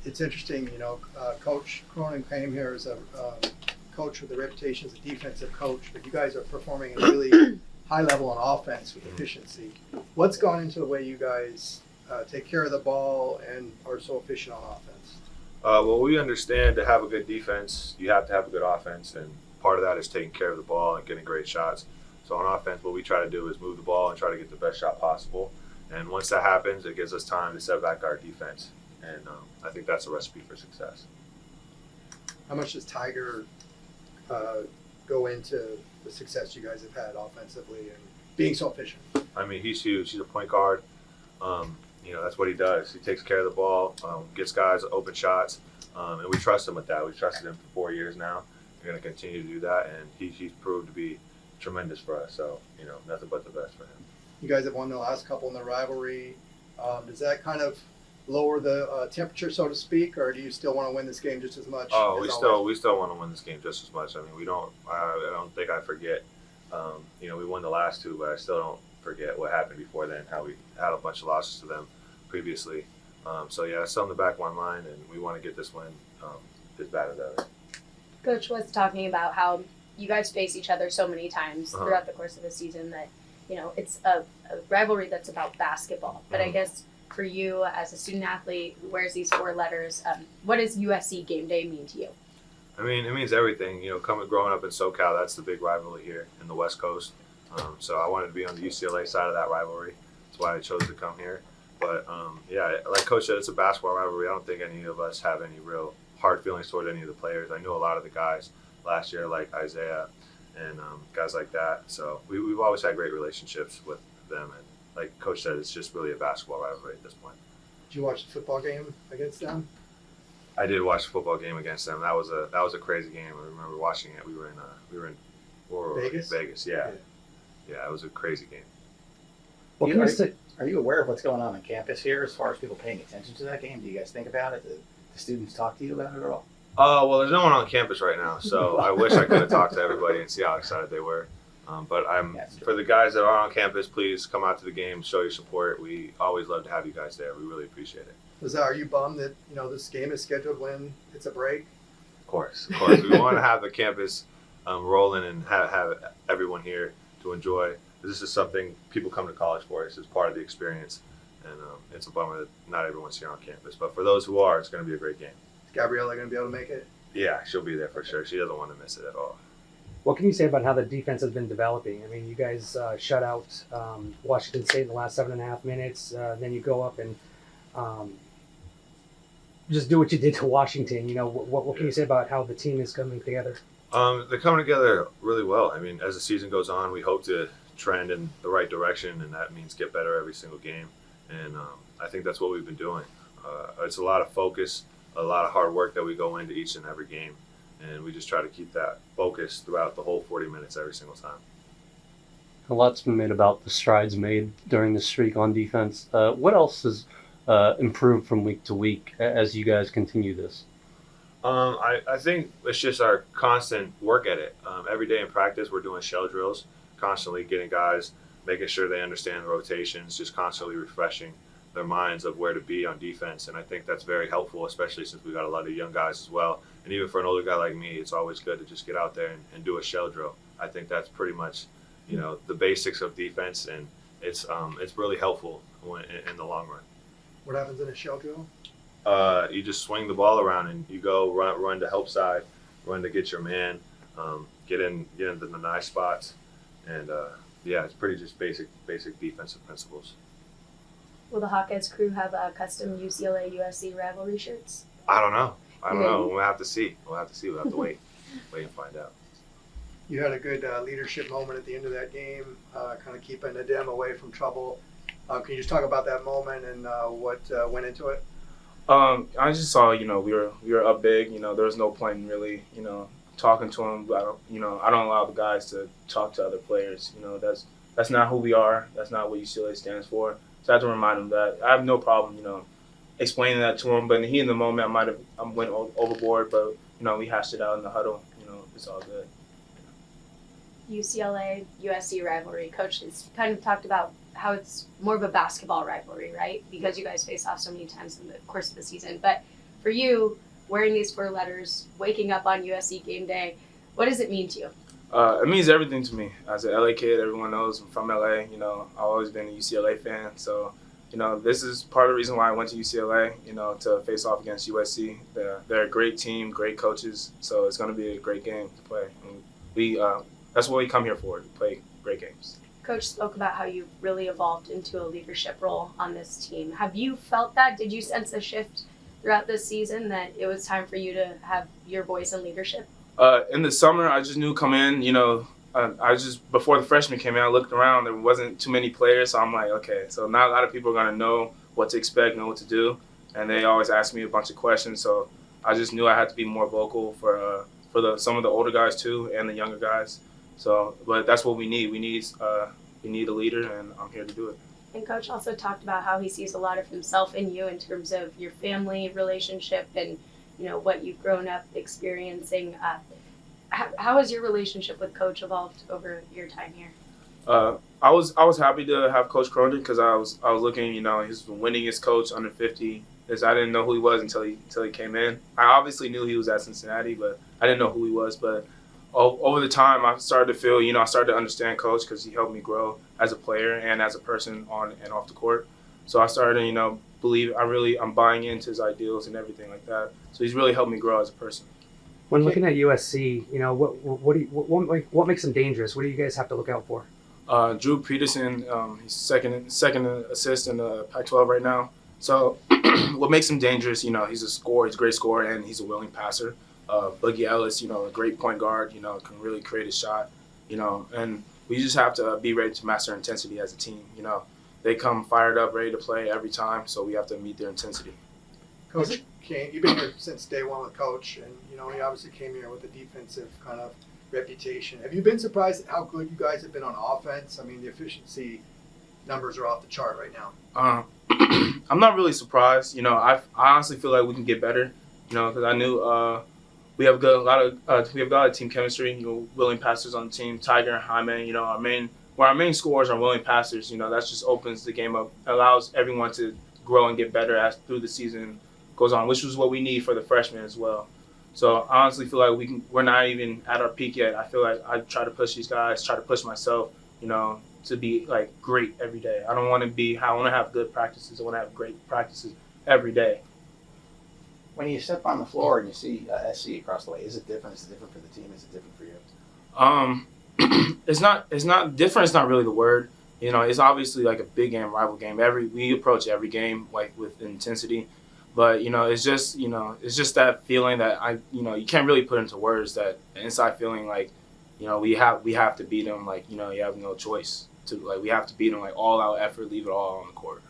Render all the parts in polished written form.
it's interesting, Coach Cronin came here as a coach with a reputation as a defensive coach, but you guys are performing at a really high level on offense with efficiency. What's gone into the way you guys take care of the ball and are so efficient on offense? Well, we understand to have a good defense, you have to have a good offense, and part of that is taking care of the ball and getting great shots. So on offense, what we try to do is move the ball and try to get the best shot possible. And once that happens, it gives us time to set back our defense. And I think that's a recipe for success. How much does Tiger go into the success you guys have had offensively and being so efficient? I mean, he's huge. He's a point guard. That's what he does. He takes care of the ball, gets guys open shots, and we trust him with that. We've trusted him for 4 years now. We're going to continue to do that, and he's proved to be tremendous for us. So, nothing but the best for him. You guys have won the last couple in the rivalry. Does that kind of lower the temperature, so to speak, or do you still want to win this game just as much? Oh, we still want to win this game just as much. I mean, I don't think I forget. We won the last two, but I still don't forget what happened before then, how we had a bunch of losses to them previously. It's still in the back of my mind, and we want to get this win as bad as ever. Coach was talking about how you guys face each other so many times throughout the course of the season that, it's a rivalry that's about basketball. But I guess for you as a student athlete who wears these 4 letters, what does USC game day mean to you? I mean, it means everything. Growing up in SoCal, that's the big rivalry here in the West Coast. So I wanted to be on the UCLA side of that rivalry. That's why I chose to come here. But, like Coach said, it's a basketball rivalry. I don't think any of us have any real hard feelings toward any of the players. I knew a lot of the guys last year, like Isaiah and guys like that. So we've always had great relationships with them. And like Coach said, it's just really a basketball rivalry at this point. Did you watch the football game against them? I did watch the football game against them. That was a crazy game. I remember watching it. We were in Vegas. Vegas, yeah. Yeah, it was a crazy game. Well, are you aware of what's going on campus here as far as people paying attention to that game? Do you guys think about it? Do the students talk to you about it at all? Well, there's no one on campus right now, so I wish I could have talked to everybody and see how excited they were. But for the guys that are on campus, please come out to the game, show your support. We always love to have you guys there. We really appreciate it. Are you bummed that this game is scheduled when it's a break? Of course. We want to have the campus rolling and have everyone here to enjoy. This is something people come to college for. This is part of the experience, and it's a bummer that not everyone's here on campus. But for those who are, it's going to be a great game. Is Gabriella going to be able to make it? Yeah, she'll be there for sure. She doesn't want to miss it at all. What can you say about how the defense has been developing? I mean, you guys shut out Washington State in the last 7.5 minutes. Then you go up and just do what you did to Washington. What can you say about how the team is coming together? They're coming together really well. I mean, as the season goes on, we hope to trend in the right direction, and that means get better every single game. And I think that's what we've been doing. It's a lot of focus, a lot of hard work that we go into each and every game. And we just try to keep that focus throughout the whole 40 minutes every single time. A lot's been made about the strides made during the streak on defense. What else has improved from week to week as you guys continue this? I think it's just our constant work at it. Every day in practice, we're doing shell drills, constantly getting guys, making sure they understand the rotations, just constantly refreshing their minds of where to be on defense. And I think that's very helpful, especially since we got a lot of young guys as well. And even for an older guy like me, it's always good to just get out there and do a shell drill. I think that's pretty much, the basics of defense, and it's really helpful in the long run. What happens in a shell drill? You just swing the ball around and you go run to help side, run to get your man, get into the nice spots, and it's pretty just basic defensive principles. Will the Jaquez crew have custom UCLA USC rivalry shirts? I don't know. We'll have to see. We'll have to wait and find out. You had a good leadership moment at the end of that game, kind of keeping the Dem away from trouble. Can you just talk about that moment and what went into it? I just saw, we were up big. There was no point in really, talking to him. I don't allow the guys to talk to other players. That's not who we are. That's not what UCLA stands for. So I have to remind him that. I have no problem, explaining that to him. But in the moment, I went overboard. But we hashed it out in the huddle. It's all good. UCLA USC rivalry. Coach has kind of talked about how it's more of a basketball rivalry, right? Because you guys face off so many times in the course of the season. But for you, wearing these 4 letters, waking up on USC game day, what does it mean to you? It means everything to me. As an LA kid, everyone knows I'm from LA. You know, I've always been a UCLA fan. So, you know, this is part of the reason why I went to UCLA, you know, to face off against USC. They're a great team, great coaches. So it's going to be a great game to play. And that's what we come here for, to play great games. Coach spoke about how you really evolved into a leadership role on this team. Have you felt that? Did you sense a shift throughout this season that it was time for you to have your voice in leadership? In the summer, I just knew come in, you know, before the freshmen came in, I looked around, there wasn't too many players, so I'm like, okay, so now a lot of people are going to know what to expect, know what to do, and they always ask me a bunch of questions, so I just knew I had to be more vocal for some of the older guys too, and the younger guys. So, but that's what we need. We need a leader, and I'm here to do it. And Coach also talked about how he sees a lot of himself in you in terms of your family relationship and, you know, what you've grown up experiencing. How has your relationship with Coach evolved over your time here? I was happy to have Coach Cronin because I was looking, you know, he's the winningest coach under 50. I didn't know who he was until he came in. I obviously knew he was at Cincinnati, but I didn't know who he was. But over the time, I started to feel, you know, I started to understand Coach because he helped me grow as a player and as a person on and off the court. So I started to, you know, believe I'm buying into his ideals and everything like that. So he's really helped me grow as a person. When looking at USC, you know, what makes them dangerous? What do you guys have to look out for? Drew Peterson, he's second assist in the Pac-12 right now. So what makes him dangerous, you know, he's a scorer, he's a great scorer, and he's a willing passer. Boogie Ellis, you know, a great point guard, you know, can really create a shot, you know, and we just have to be ready to master intensity as a team, you know. They come fired up, ready to play every time, so we have to meet their intensity. Coach Kane, you've been here since day one with Coach, and, you know, he obviously came here with a defensive kind of reputation. Have you been surprised at how good you guys have been on offense? I mean, the efficiency numbers are off the chart right now. I'm not really surprised. You know, I honestly feel like we can get better. You know, because I knew we have a lot of team chemistry. You know, willing passers on the team. Tiger and Jaime. You know, our main scorers are willing passers. You know, that just opens the game up, allows everyone to grow and get better as through the season goes on, which was what we need for the freshmen as well. So I honestly feel like we're not even at our peak yet. I feel like I try to push these guys, try to push myself, you know, to be like great every day. I want to have good practices. I want to have great practices every day. When you step on the floor and you see SC across the way, is it different? Is it different for the team? Is it different for you? It's not different. It's not really the word. You know, it's obviously like a big game, rival game. We approach every game like with intensity. But, you know, it's just that feeling that you can't really put into words, that inside feeling like, you know, we have to beat them. Like, you know, you have no choice to, like, we have to beat them, like, all out effort, leave it all on the court.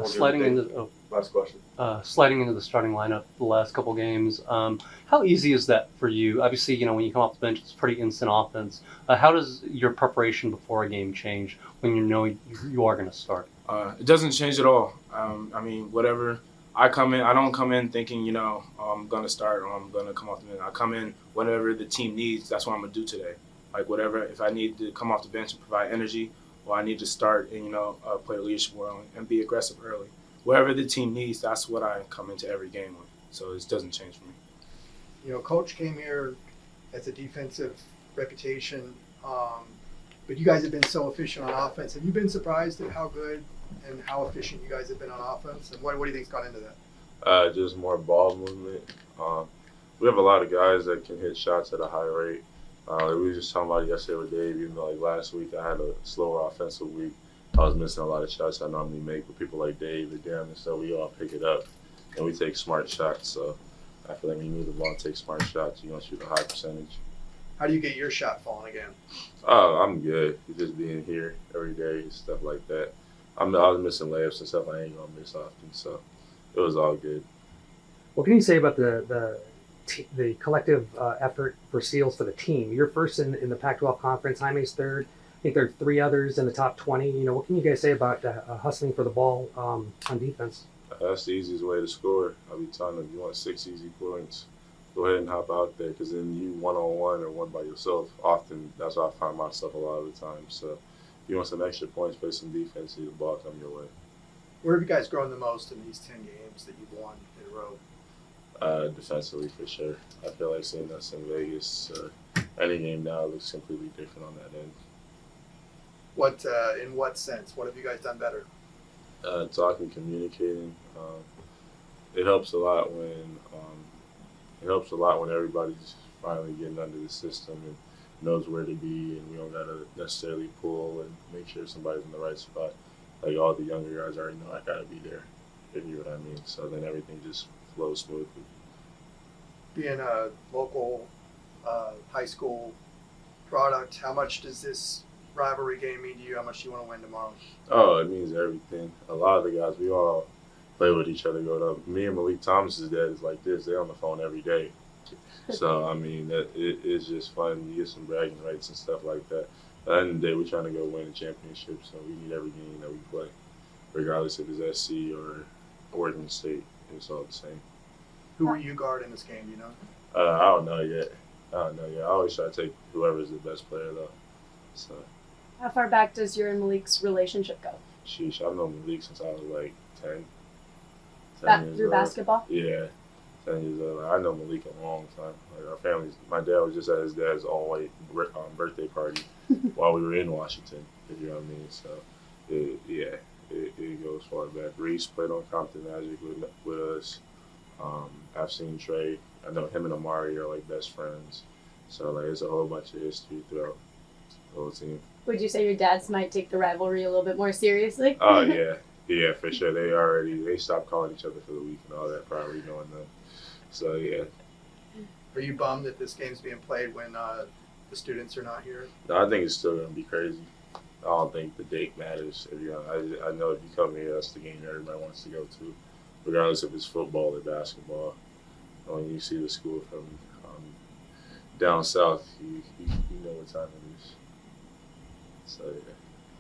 Sliding into the starting lineup the last couple games, how easy is that for you? Obviously, you know, when you come off the bench, it's pretty instant offense. How does your preparation before a game change when you know you are going to start? It doesn't change at all. I mean, whatever I come in, I don't come in thinking, you know, I'm going to start or I'm going to come off the bench. I come in whatever the team needs. That's what I'm going to do today. Like, whatever, if I need to come off the bench and provide energy, or I need to start and, you know, play the leadership role and be aggressive early. Whatever the team needs, that's what I come into every game with. So it doesn't change for me. You know, Coach came here as a defensive reputation, but you guys have been so efficient on offense. Have you been surprised at how good and how efficient you guys have been on offense? And what do you think's gone into that? Just more ball movement. We have a lot of guys that can hit shots at a high rate. We were just talking about it yesterday with Dave. Even though, like, last week I had a slower offensive week, I was missing a lot of shots I normally make. But people like Dave and Dan and stuff, we all pick it up and we take smart shots. So I feel like when you move the ball and take smart shots, you're gonna shoot a high percentage. How do you get your shot falling again? Oh, I'm good. Just being here every day, stuff like that. I was missing layups and stuff I ain't gonna miss often, so it was all good. What can you say about the collective effort for steals for the team? You're first in the Pac-12 conference. Jaime's third. I think there are 3 others in the top 20. You know, what can you guys say about hustling for the ball on defense? That's the easiest way to score. I'll be telling them, you want 6 easy points, go ahead and hop out there, because then you one-on-one or one by yourself, often that's where I find myself a lot of the time. So if you want some extra points, play some defense, see the ball come your way. Where have you guys grown the most in these 10 games that you've won in a road? Defensively for sure. I feel like seeing us in Vegas, any game now looks completely different on that end. What in what sense? What have you guys done better? Talking, communicating. It helps a lot when everybody's finally getting under the system and knows where to be, and we don't gotta necessarily pull and make sure somebody's in the right spot. Like all the younger guys already know I gotta be there, if you know what I mean. So then everything just flows smoothly. Being a local high school product, how much does this rivalry game mean to you? How much do you want to win tomorrow? Oh, it means everything. A lot of the guys, we all play with each other growing up. Me and Malik Thomas's dad is like this. They're on the phone every day. So, I mean, it's just fun. You get some bragging rights and stuff like that. At the end of the day, we're trying to go win a championship, so we need every game that we play, regardless if it's SC or Oregon State. It's all the same. Who will you guard in this game, do you know? I don't know yet. I always try to take whoever's the best player, though. So, How far back does your and Malik's relationship go? sheesh, I've known Malik since I was like 10. Through basketball? Yeah, 10 years old. Like, I know Malik a long time. Like our families, my dad was just at his dad's all-white birthday party while we were in Washington, if you know what I mean. So, it goes far back. Reese played on Compton Magic with us. I've seen Trey. I know him and Amari are like best friends. So like it's a whole bunch of history throughout the whole team. Would you say your dads might take the rivalry a little bit more seriously? Oh yeah, for sure. They stopped calling each other for the week and all that, probably knowing them. So yeah. Are you bummed that this game's being played when the students are not here? No, I think it's still gonna be crazy. I don't think the date matters. If I know if you come here, that's the game everybody wants to go to, regardless if it's football or basketball. When you see the school from down south, you know what time it is. So yeah.